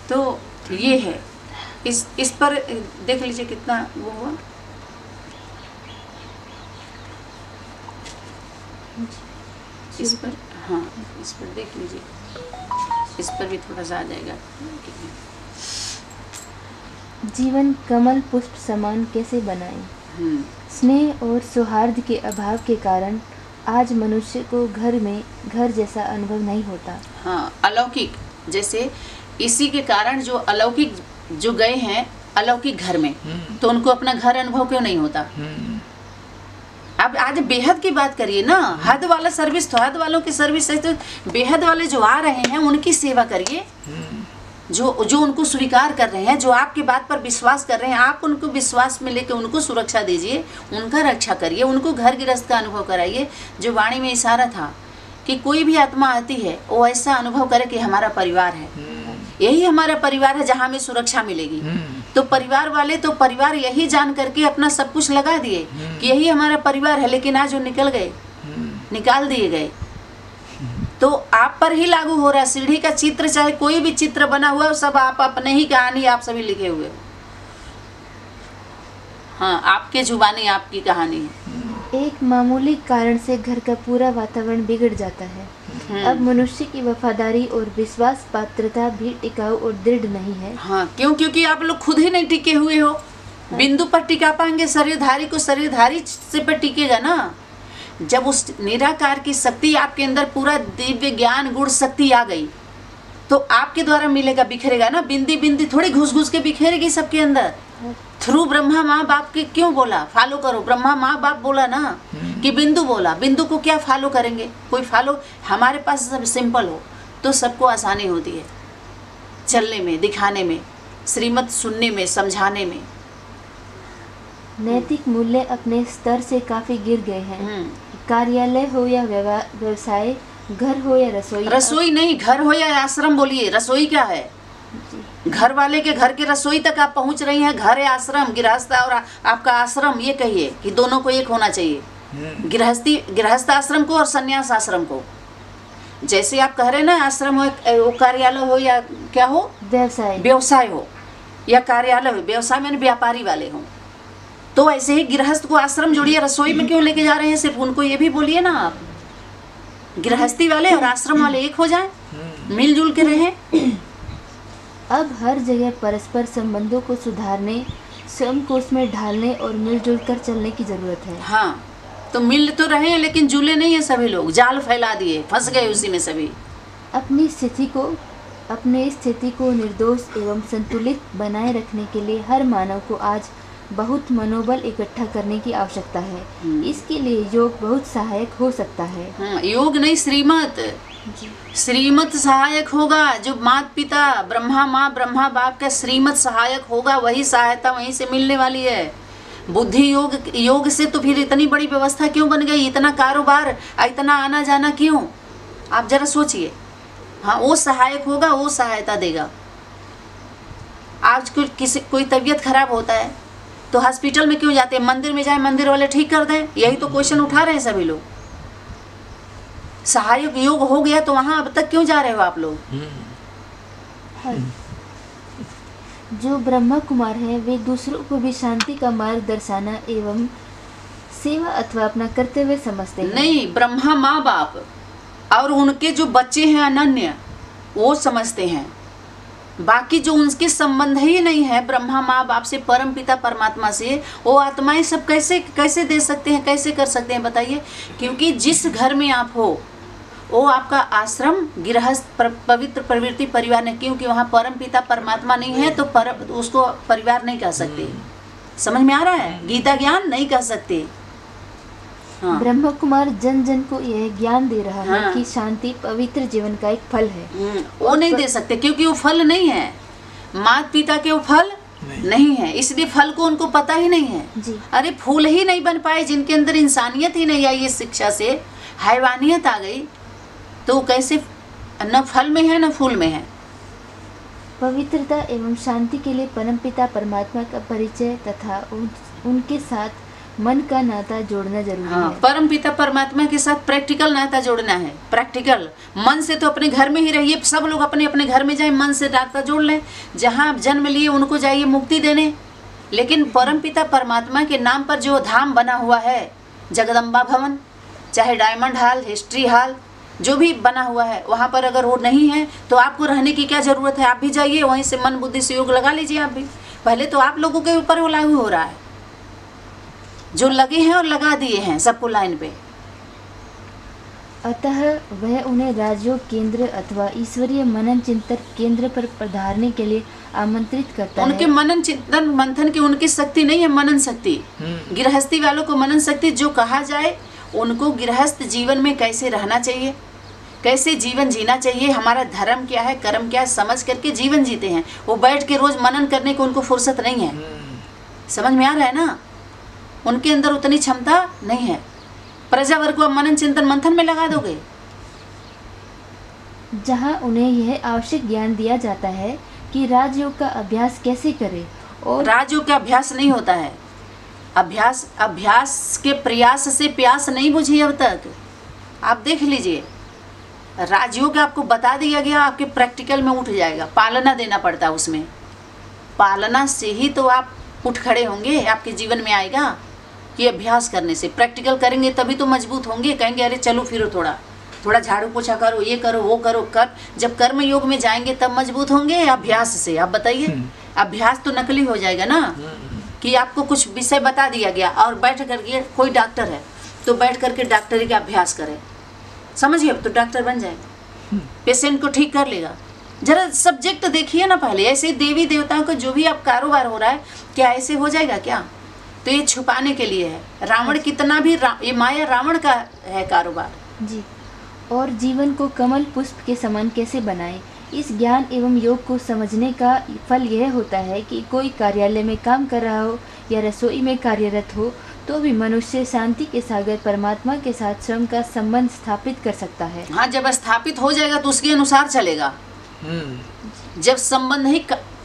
तो ये है, इस पर देख लीजिए कितना वो हुआ। इस पर, हाँ इस पर देख लीजिए, इस पर भी थोड़ा सा आ जाएगा। जीवन कमल पुष्प समान कैसे बनाएं? स्नेह और सौहार्द के अभाव के कारण आज मनुष्य को घर जैसा अनुभव नहीं होता। हाँ, अलौकिक, जैसे इसी के कारण जो अलौकिक जो गए हैं अलौकिक घर में, तो उनको अपना घर अनुभव क्यों नहीं होता? अब आज बेहद की बात करिए ना, हद वाला सर्विस तो हद वालों की सर्विस है, तो बेहद वाले जो आ रहे हैं उनकी सेवा करिए, जो उनको स्वीकार कर रहे हैं, जो आपकी बात पर विश्वास कर रहे हैं, आप उनको विश्वास में लेकर उनको सुरक्षा दीजिए, उनका रक्षा करिए, उनको घर गृहस्थ का अनुभव कराइए। जो वाणी में इशारा था कि कोई भी आत्मा आती है वो ऐसा अनुभव करे कि हमारा परिवार है, यही हमारा परिवार है जहाँ हमें सुरक्षा मिलेगी। तो परिवार वाले तो परिवार यही जान करके अपना सब कुछ लगा दिए कि यही हमारा परिवार है, लेकिन आज वो निकल गए, निकाल दिए गए। तो आप पर ही लागू हो रहा है। सीढ़ी का चित्र चाहे कोई भी चित्र बना हुआ है, सब आप अपने ही कहानी आप सभी लिखे हुए हो। हाँ, आपके जुबानी आपकी कहानी है। एक मामूली कारण से घर का पूरा वातावरण बिगड़ जाता है। अब मनुष्य की वफादारी और विश्वास पात्रता भी टिकाऊ और दृढ़ नहीं है। हाँ, क्यों? क्योंकि आप लोग खुद ही नहीं टिके हुए हो। हाँ। बिंदु पर टिका पाएंगे शरीरधारी को, शरीरधारी से पर टिकेगा ना। जब उस निराकार की शक्ति आपके अंदर पूरा दिव्य ज्ञान गुण शक्ति आ गई, तो आपके द्वारा मिलेगा, बिखरेगा ना। बिंदी बिंदी थोड़ी घुस घुस के बिखेरेगी सबके अंदर। थ्रू ब्रह्मा माँ बाप के क्यों बोला फॉलो करो? ब्रह्मा माँ बाप बोला ना कि बिंदु बोला, बिंदु को क्या फॉलो करेंगे? कोई फॉलो, हमारे पास सब सिंपल हो तो सबको आसानी होती है चलने में, दिखाने में, श्रीमत सुनने में, समझाने में। नैतिक मूल्य अपने स्तर से काफी गिर गए हैं। कार्यालय हो या व्यवसाय, घर हो या रसोई। रसोई नहीं, घर हो या आश्रम बोलिए। रसोई क्या है? घर वाले के घर की रसोई तक आप पहुंच रही हैं। घर है आश्रम, गृहस्थ और आपका आश्रम, ये कहिए कि दोनों को एक होना चाहिए। गृहस्थ आश्रम को और संन्यास आश्रम को। जैसे आप कह रहे हैं ना, आश्रम हो, कार्यालय हो या क्या हो, व्यवसाय हो या कार्यालय हो। व्यवसाय में व्यापारी वाले हों, तो ऐसे ही गृहस्थ को आश्रम जोड़िए। रसोई में क्यों लेके जा रहे हैं? सिर्फ उनको ये भी बोलिए ना आप, गृहस्थी वाले और आश्रम वाले एक हो जाएं, मिलजुल के रहें। अब हर जगह परस्पर संबंधों को सुधारने, स्वयं को उसमें ढालने और मिलजुल कर चलने की जरूरत है। हाँ, तो मिल तो रहे हैं लेकिन जुले नहीं है सभी लोग, जाल फैला दिए, फंस गए उसी में सभी। अपनी स्थिति को निर्दोष एवं संतुलित बनाए रखने के लिए हर मानव को आज बहुत मनोबल इकट्ठा करने की आवश्यकता है। इसके लिए योग बहुत सहायक हो सकता है। योग नहीं, श्रीमत सहायक होगा। जो माता पिता, ब्रह्मा माँ, ब्रह्मा बाप का श्रीमत सहायक होगा, वही सहायता वहीं से मिलने वाली है। बुद्धि योग से तो फिर इतनी बड़ी व्यवस्था क्यों बन गई? इतना कारोबार, इतना आना जाना क्यों? आप जरा सोचिए। हाँ, वो सहायक होगा, वो सहायता देगा। आज कोई तबीयत खराब होता है तो हॉस्पिटल में क्यों जाते हैं? मंदिर में जाए, मंदिर वाले ठीक कर दें। यही तो क्वेश्चन उठा रहे हैं सभी लोग। सहायक योग हो गया तो वहां अब तक क्यों जा रहे हो आप लोग? जो ब्रह्मा कुमार हैं, वे दूसरों को भी शांति का मार्ग दर्शाना एवं सेवा अथवा अपना कर्तव्य समझते हैं। नहीं, ब्रह्मा माँ बाप और उनके जो बच्चे हैं अनन्य, वो समझते हैं। बाकी जो उनके संबंध ही नहीं है ब्रह्मा माँ बाप से, परम पिता परमात्मा से, वो आत्माएं सब कैसे दे सकते हैं, कैसे कर सकते हैं बताइए? क्योंकि जिस घर में आप हो वो आपका आश्रम, गृहस्थ, पवित्र प्रवृत्ति परिवार नहीं। क्योंकि वहाँ परम पिता परमात्मा नहीं है तो उसको परिवार नहीं कह सकते। समझ में आ रहा है? गीता ज्ञान नहीं कह सकते। हाँ। ब्रह्मा कुमार जन जन को यह ज्ञान दे रहा है कि शांति पवित्र जीवन का एक फल है। वो नहीं दे सकते क्योंकि वो फल नहीं है। माता पिता के वो फल नहीं है, इसलिए फल को उनको पता ही नहीं है जी। अरे फूल ही नहीं बन पाए जिनके अंदर इंसानियत ही नहीं आई, इस शिक्षा से हैवानियत आ गई, तो कैसे न फल में है न फूल में है। पवित्रता एवं शांति के लिए परमपिता परमात्मा का परिचय तथा उनके साथ मन का नाता जोड़ना जरूरी हाँ, है। परम पिता परमात्मा के साथ प्रैक्टिकल नाता जोड़ना है। प्रैक्टिकल मन से तो अपने घर में ही रहिए, सब लोग अपने अपने घर में जाए, मन से नाता जोड़ लें। जहाँ आप जन्म लिए उनको जाइए मुक्ति देने, लेकिन परम पिता परमात्मा के नाम पर जो धाम बना हुआ है, जगदम्बा भवन, चाहे डायमंड हॉल, हिस्ट्री हॉल, जो भी बना हुआ है, वहाँ पर अगर वो नहीं है तो आपको रहने की क्या ज़रूरत है। आप भी जाइए वहीं से मन बुद्धि से योग लगा लीजिए। आप भी पहले तो आप लोगों के ऊपर वो लागू हो रहा है, जो लगे हैं और लगा दिए हैं सबको लाइन पे। अतः वह उन्हें राजयोग केंद्र अथवा ईश्वरीय मनन चिंतन केंद्र पर पधारने के लिए आमंत्रित करता उनके है। मनन चिंतन मंथन की उनकी शक्ति नहीं है, मनन शक्ति। गृहस्थी वालों को मनन शक्ति जो कहा जाए, उनको गृहस्थ जीवन में कैसे रहना चाहिए, कैसे जीवन जीना चाहिए, हमारा धर्म क्या है, कर्म क्या है, समझ करके जीवन जीते हैं। वो बैठ के रोज मनन करने को उनको फुर्सत नहीं है। समझ में आ रहा है ना, उनके अंदर उतनी क्षमता नहीं है। प्रजा वर्ग को मनन चिंतन मंथन में लगा दोगे, जहाँ उन्हें यह आवश्यक ज्ञान दिया जाता है कि राजयोग का अभ्यास कैसे करें। और राजयोग का अभ्यास नहीं होता है। अभ्यास के प्रयास से प्यास नहीं बुझी अब तक। आप देख लीजिए, राजयोग आपको बता दिया गया, आपके प्रैक्टिकल में उठ जाएगा। पालना देना पड़ता है उसमें, पालना से ही तो आप उठ खड़े होंगे, आपके जीवन में आएगा। कि अभ्यास करने से, प्रैक्टिकल करेंगे तभी तो मजबूत होंगे। कहेंगे अरे चलो फिरो, थोड़ा झाड़ू पोछा करो, ये करो वो करो। जब कर्म योग में जाएंगे तब मजबूत होंगे, अभ्यास से। आप बताइए, अभ्यास तो नकली हो जाएगा ना, कि आपको कुछ विषय बता दिया गया और बैठ करके, कोई डॉक्टर है तो बैठ करके डॉक्टरी का अभ्यास करे, समझिए, अब तो डॉक्टर बन जाएगा, पेशेंट को ठीक कर लेगा। जरा सब्जेक्ट देखिए ना पहले। ऐसे देवी देवताओं का जो भी अब कारोबार हो रहा है, क्या ऐसे हो जाएगा क्या? तो ये छुपाने के लिए है। रावण कितना भी ये माया रावण का है कारोबार जी। और जीवन को कमल पुष्प के समान कैसे बनाएं, इस ज्ञान एवं योग को समझने का फल यह होता है कि कोई कार्यालय में काम कर रहा हो या रसोई में कार्यरत हो, तो भी मनुष्य शांति के सागर परमात्मा के साथ स्वयं का संबंध स्थापित कर सकता है। हाँ, जब स्थापित हो जाएगा तो उसके अनुसार चलेगा। जब संबंध नहीं,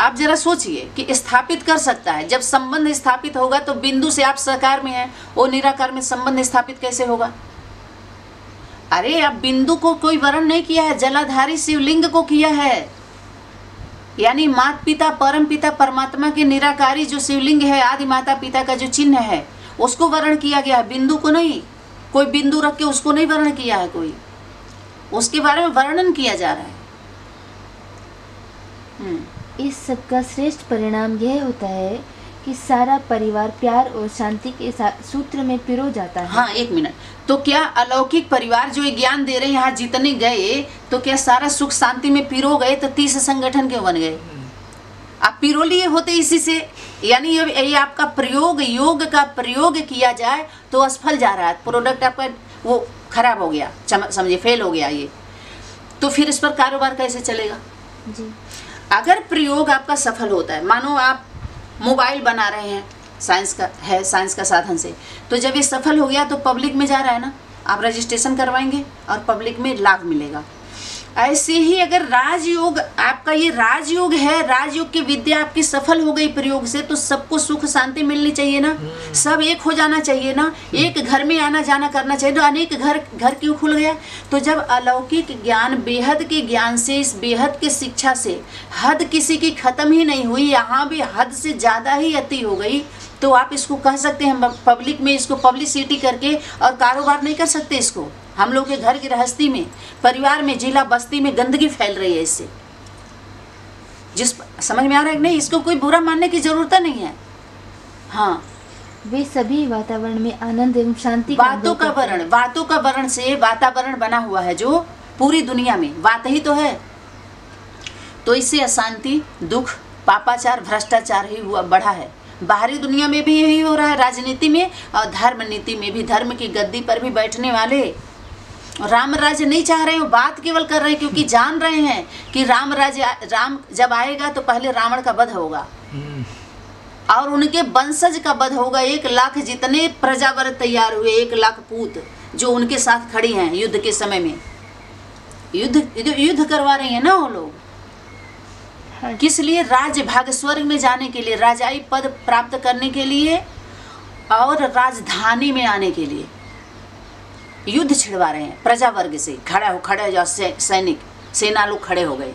आप जरा सोचिए कि स्थापित कर सकता है। जब संबंध स्थापित होगा तो बिंदु से आप साकार में हैं, वो निराकार में संबंध स्थापित कैसे होगा? अरे आप बिंदु को कोई वर्ण नहीं किया है, जलाधारी शिवलिंग को किया है। यानी माता पिता परम पिता परमात्मा के निराकारी जो शिवलिंग है, आदि माता पिता का जो चिन्ह है, उसको वर्ण किया गया है, बिंदु को नहीं। कोई बिंदु रख के उसको नहीं वर्ण किया है, कोई उसके बारे में वर्णन किया जा रहा है। इस सब का श्रेष्ठ परिणाम यह होता है कि सारा परिवार प्यार और शांति के साथ सूत्र में पिरो जाता है। हाँ, एक मिनट। तो क्या अलौकिक परिवार जो ये ज्ञान दे रहे हैं, यहाँ जितने गए तो क्या सारा सुख शांति में पिरो गए? तो 30 संगठन क्यों बन गए? आप पिरो लिए होते इसी से। यानी ये आपका प्रयोग, योग का प्रयोग किया जाए तो असफल जा रहा है, प्रोडक्ट आपका वो खराब हो गया, समझिए फेल हो गया ये। तो फिर इस पर कारोबार कैसे चलेगा जी। अगर प्रयोग आपका सफल होता है? मानो आप मोबाइल बना रहे हैं, साइंस का है, साइंस का साधन से, तो जब ये सफल हो गया तो पब्लिक में जा रहा है ना, आप रजिस्ट्रेशन करवाएंगे और पब्लिक में लाभ मिलेगा। ऐसे ही अगर राजयोग आपका, ये राजयोग है, राजयोग की विद्या आपकी सफल हो गई प्रयोग से, तो सबको सुख शांति मिलनी चाहिए ना, सब एक हो जाना चाहिए ना, एक घर में आना जाना करना चाहिए। तो अनेक घर क्यों खुल गया? तो जब अलौकिक ज्ञान, बेहद के ज्ञान से, इस बेहद के शिक्षा से हद किसी की खत्म ही नहीं हुई, यहाँ भी हद से ज़्यादा ही अति हो गई, तो आप इसको कह सकते हैं पब्लिक में इसको पब्लिसिटी करके और कारोबार नहीं कर सकते इसको। हम लोग के घर गृहस्थी में, परिवार में, जिला बस्ती में गंदगी फैल रही है इससे। समझ में आ रहा है कि नहीं? इसको कोई बुरा मानने की जरूरत नहीं है। हाँ, वे सभी वातावरण में आनंद एवं शांति बातों का वर्ण से वातावरण बना हुआ है, जो पूरी दुनिया में बात ही तो है। तो इससे अशांति, दुख, पापाचार, भ्रष्टाचार ही हुआ बढ़ा है। बाहरी दुनिया में भी यही हो रहा है, राजनीति में और धर्म नीति में भी। धर्म की गद्दी पर भी बैठने वाले राम राज्य नहीं चाह रहे हैं, बात केवल कर रहे हैं, क्योंकि जान रहे हैं कि राम जब आएगा तो पहले रावण का वध होगा और उनके वंशज का वध होगा। 1 लाख जितने प्रजावर तैयार हुए, 1 लाख पूत जो उनके साथ खड़ी हैं युद्ध के समय में, युद्ध करवा रही है ना वो लोग। किस लिए? राज्य भाग, स्वर्ग में जाने के लिए, राजाई पद प्राप्त करने के लिए और राजधानी में आने के लिए युद्ध छिड़वा रहे हैं प्रजा वर्ग से। खड़े हो जाओ सैनिक, सेना लोग खड़े हो गए।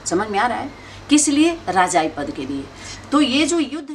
समझ में आ रहा है? किस लिए? राजाई पद के लिए। तो ये जो युद्ध